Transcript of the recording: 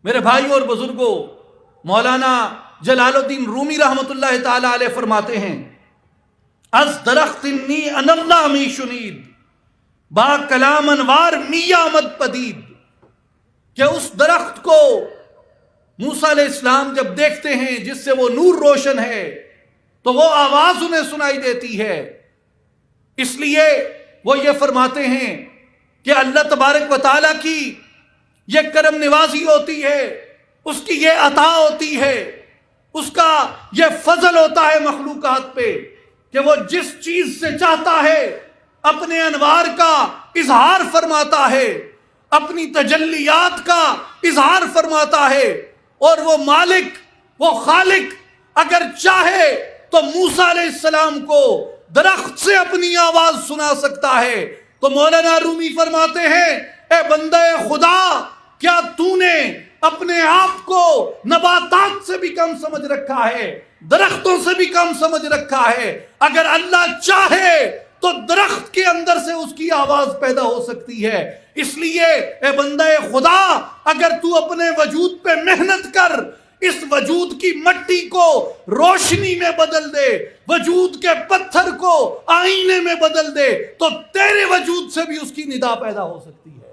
میرے بھائیوں اور بزرگوں، مولانا جلال الدین رومی رحمۃ اللہ تعالی علیہ فرماتے ہیں از درخت انی ان اللہ می شنید با کلام انوار می آمد پدید، کہ اس درخت کو موسیٰ علیہ السلام جب دیکھتے ہیں جس سے وہ نور روشن ہے تو وہ آواز انہیں سنائی دیتی ہے۔ اس لیے وہ یہ فرماتے ہیں کہ اللہ تبارک و تعالیٰ کی یہ کرم نوازی ہوتی ہے، اس کی یہ عطا ہوتی ہے، اس کا یہ فضل ہوتا ہے مخلوقات پہ کہ وہ جس چیز سے چاہتا ہے اپنے انوار کا اظہار فرماتا ہے، اپنی تجلیات کا اظہار فرماتا ہے، اور وہ مالک، وہ خالق اگر چاہے تو موسیٰ علیہ السلام کو درخت سے اپنی آواز سنا سکتا ہے۔ تو مولانا رومی فرماتے ہیں اے بندہ خدا، کیا تو نے اپنے آپ کو نباتات سے بھی کم سمجھ رکھا ہے، درختوں سے بھی کم سمجھ رکھا ہے؟ اگر اللہ چاہے تو درخت کے اندر سے اس کی آواز پیدا ہو سکتی ہے۔ اس لیے اے بندہ خدا، اگر تو اپنے وجود پہ محنت کر، اس وجود کی مٹی کو روشنی میں بدل دے، وجود کے پتھر کو آئینے میں بدل دے، تو تیرے وجود سے بھی اس کی ندا پیدا ہو سکتی ہے۔